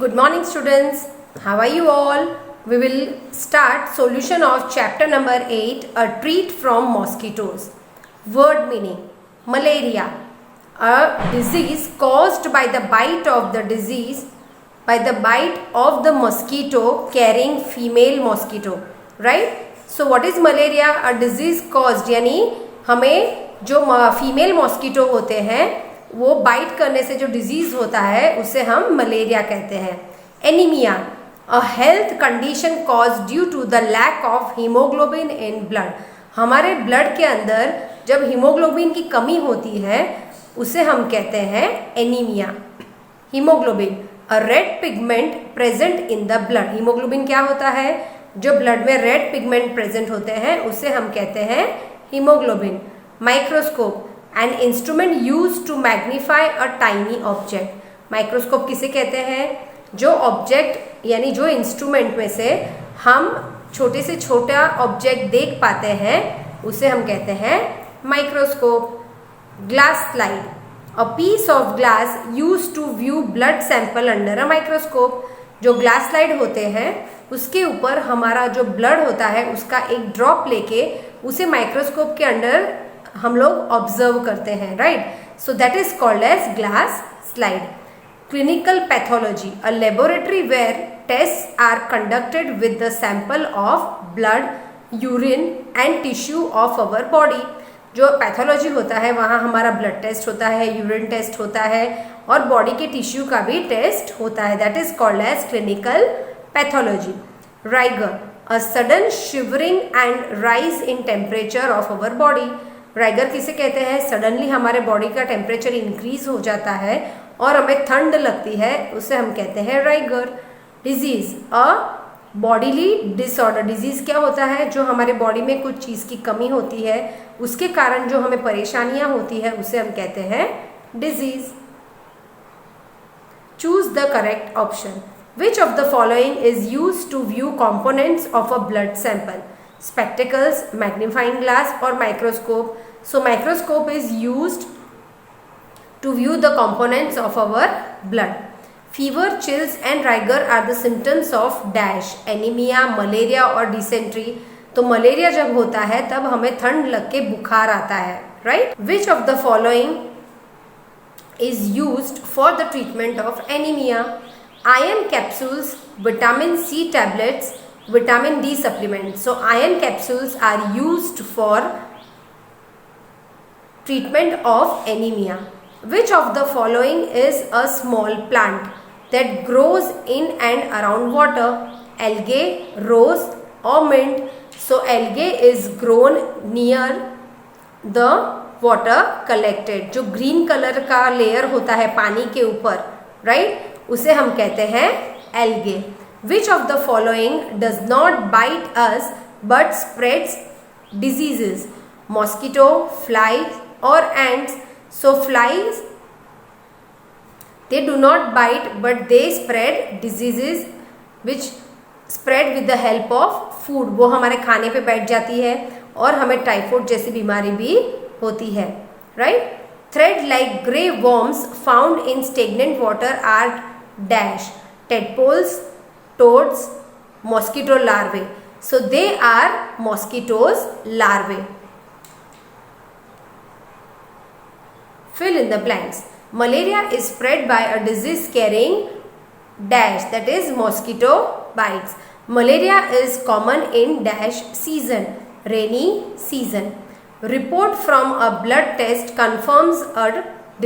Good morning students. How are you all? We will start solution of chapter number 8, a treat from mosquitoes. Word meaning: malaria, a disease caused by the bite of the mosquito carrying female mosquito. Right? So what is malaria? A disease caused यानी हमें जो female mosquito होते हैं वो bite करने से जो disease होता है उसे हम मलेरिया कहते हैं. Anaemia, a health condition cause due to the lack of haemoglobin in blood. हमारे ब्लड के अंदर जब हीमोग्लोबिन की कमी होती है उसे हम कहते हैं anaemia. Haemoglobin, a red pigment present in the blood. Haemoglobin क्या होता है? जो ब्लड में रेड पिगमेंट प्रेजेंट होते हैं उसे हम कहते हैं haemoglobin. Microscope, an instrument use to magnify a tiny object. Microscope किसे कहते हैं? जो ऑब्जेक्ट यानी जो इंस्ट्रूमेंट में से हम छोटे से छोटा ऑब्जेक्ट देख पाते हैं उसे हम कहते हैं microscope. Glass slide, a piece of glass use to view blood sample under a microscope. जो ग्लास स्लाइड होते हैं उसके ऊपर हमारा जो ब्लड होता है उसका एक ड्रॉप लेके उसे माइक्रोस्कोप के अंडर हम लोग ऑब्जर्व करते हैं. Right? So that is called as glass slide. Clinical pathology, a laboratory where test are conducted with the sample of blood, urine and tissue of our body. जो pathology होता है वहाँ हमारा ब्लड टेस्ट होता है, urine test होता है और बॉडी के टिश्यू का भी टेस्ट होता है. That is called as clinical pathology. Rigour, a sudden shivering and rise in temperature of our body. Rigour किसे कहते हैं? सडनली हमारे बॉडी का टेम्परेचर इंक्रीज हो जाता है और हमें ठंड लगती है, उसे हम कहते हैं राइगर. डिजीज, अ बॉडीली डिसऑर्डर. डिजीज क्या होता है? जो हमारे बॉडी में कुछ चीज़ की कमी होती है उसके कारण जो हमें परेशानियां होती है उसे हम कहते हैं disease. Choose the correct option. Which of the following is use to view components of a blood sample? Spectacles, magnifying glass or microscope. So microscope is used to view the components of our blood. Fever, chills and rigor are the symptoms of dash, anemia, malaria or dysentery. तो malaria जब होता है तब हमें ठंड लग के बुखार आता है. Right? Which of the following is used for the treatment of anemia? Iron capsules, vitamin C tablets, vitamin D supplement. So iron capsules are used for treatment of anemia. Which of the following is a small plant that grows in and around water? Algae, rose or mint. So algae is grown near the water collected. जो green color का layer होता है पानी के ऊपर, right? उसे हम कहते हैं algae. Which of the following does not bite us but spreads diseases? Mosquito, flies or ants. So flies, they do not bite but they spread diseases which spread with the help of food. वो हमारे खाने पे बैठ जाती है और हमें typhoid जैसी बीमारी भी होती है. Right? Thread like grey worms found in stagnant water are dash. Tadpoles, toads, mosquito larvae. So they are mosquitoes larvae. Fill in the blanks. Malaria is spread by a disease carrying dash, that is mosquito bites. Malaria is common in dash season, rainy season. Report from a blood test confirms a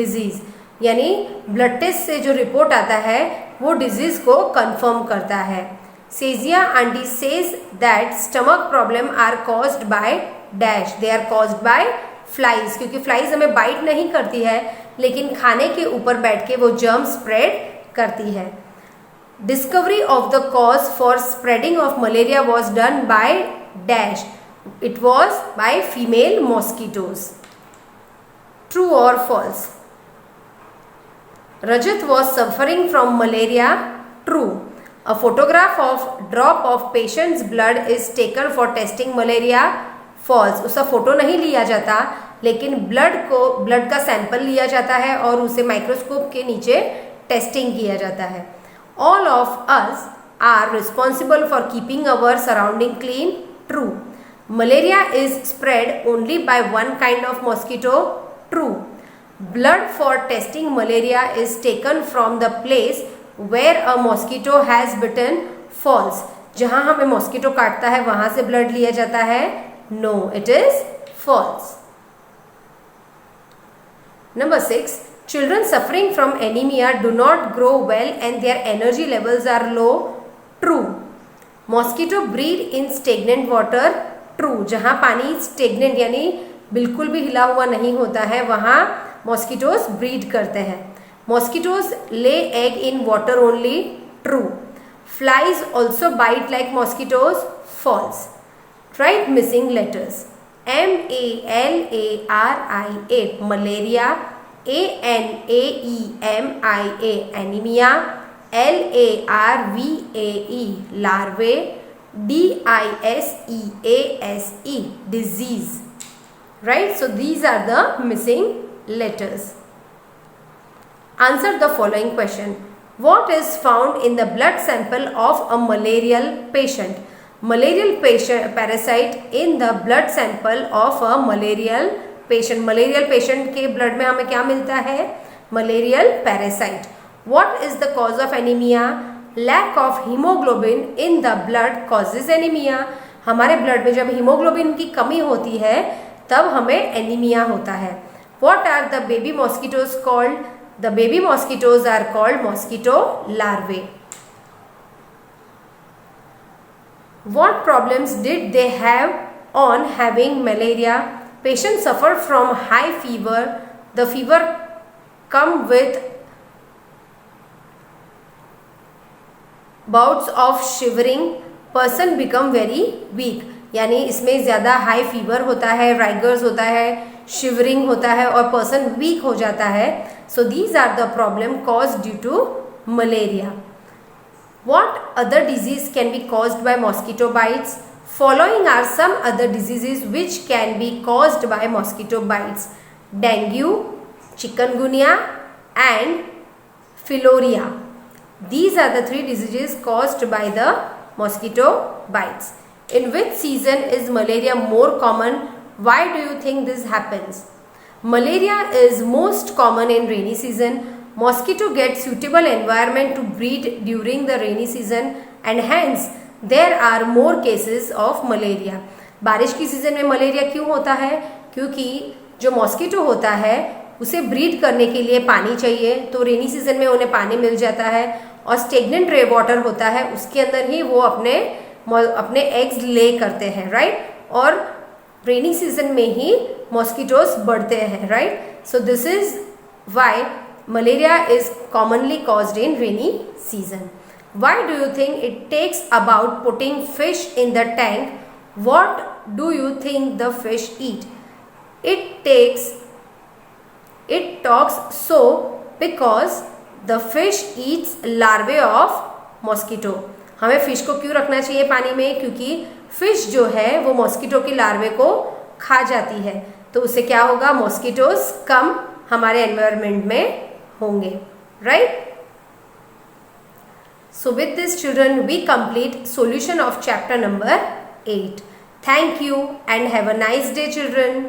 disease. यानी blood test से जो report आता है वो disease को confirm करता है. सेजिया auntie says that stomach problem are caused by dash. They are caused by flies. क्योंकि फ्लाइज हमें बाइट नहीं करती है लेकिन खाने के ऊपर बैठ के वो जर्म स्प्रेड करती है. Discovery of the cause for spreading of malaria was done by dash. It was by female mosquitoes. True और false? Rajat was suffering from malaria. True. A photograph of drop of patient's blood is taken for testing malaria. False. उसका photo नहीं लिया जाता लेकिन blood का sample लिया जाता है और उसे माइक्रोस्कोप के नीचे टेस्टिंग किया जाता है. All of us are responsible for keeping our surrounding clean. True. Malaria is spread only by one kind of mosquito. True. Blood for testing malaria is taken from the place where a mosquito has bitten. False. जहां हमें mosquito काटता है वहां से blood लिया जाता है. No, it is false. Number 6. Children suffering from anemia do not grow well and their energy levels are low. True. Mosquito breed in stagnant water. True. जहां पानी stagnant यानी बिल्कुल भी हिला हुआ नहीं होता है वहां मॉस्किटोज ब्रीड करते हैं. Mosquitoes lay egg in water only. True. Flies also bite like mosquitoes. False. Write missing letters. M-A-L-A-R-I-A malaria, A-N-A-E-M-I-A anemia, L-A-R-V-A-E larvae, D-I-S-E-A-S-E disease. Right? So these are the missing letters. Answer the following question. What is found in the blood sample of a malarial patient? Malarial patient parasite in the blood sample of a malarial patient. Malarial patient के blood में हमें क्या मिलता है? Malarial parasite. What is the cause of anemia? Lack of hemoglobin in the blood causes anemia. हमारे blood में जब hemoglobin की कमी होती है तब हमें anemia होता है. What are the baby mosquitoes called? The baby mosquitoes are called mosquito larvae. What problems did they have on having malaria? Patients suffer from high fever. The fever come with bouts of shivering. Person become very weak. यानी इसमें ज़्यादा high fever होता है, rigors होता है, shivering होता है और पर्सन वीक हो जाता है. So these are the problem cause due to malaria. What other disease can be caused by mosquito bites? Following are some other diseases which can be caused by mosquito bites. Dengue, chikungunya and filaria. These are the 3 diseases caused by the mosquito bites. In which season is malaria more common? Why do you think this happens? Malaria is most common in rainy season. Mosquito get suitable environment to breed during the rainy season and hence there are more cases of malaria. बारिश की season में malaria क्यों होता है? क्योंकि जो mosquito होता है उसे ब्रीड करने के लिए पानी चाहिए, तो रेनी सीजन में उन्हें पानी मिल जाता है और स्टेगनेंट रे वाटर होता है उसके अंदर ही वो अपने एग्स ले करते हैं. राइट. और रेनी सीजन में ही मॉस्किटोज बढ़ते हैं. Right. So this is why malaria is commonly caused in rainy season. Why do you think it takes about putting fish in the tank? What do you think the fish eat? It talks so because the fish eats larvae of mosquito. हमें fish को क्यों रखना चाहिए पानी में? क्योंकि fish जो है वो मॉस्किटो के लार्वे को खा जाती है, तो उससे क्या होगा? मॉस्किटोज कम हमारे एनवायरमेंट में होंगे. Right. So with this children we complete solution of chapter number 8. Thank you and have a nice day children.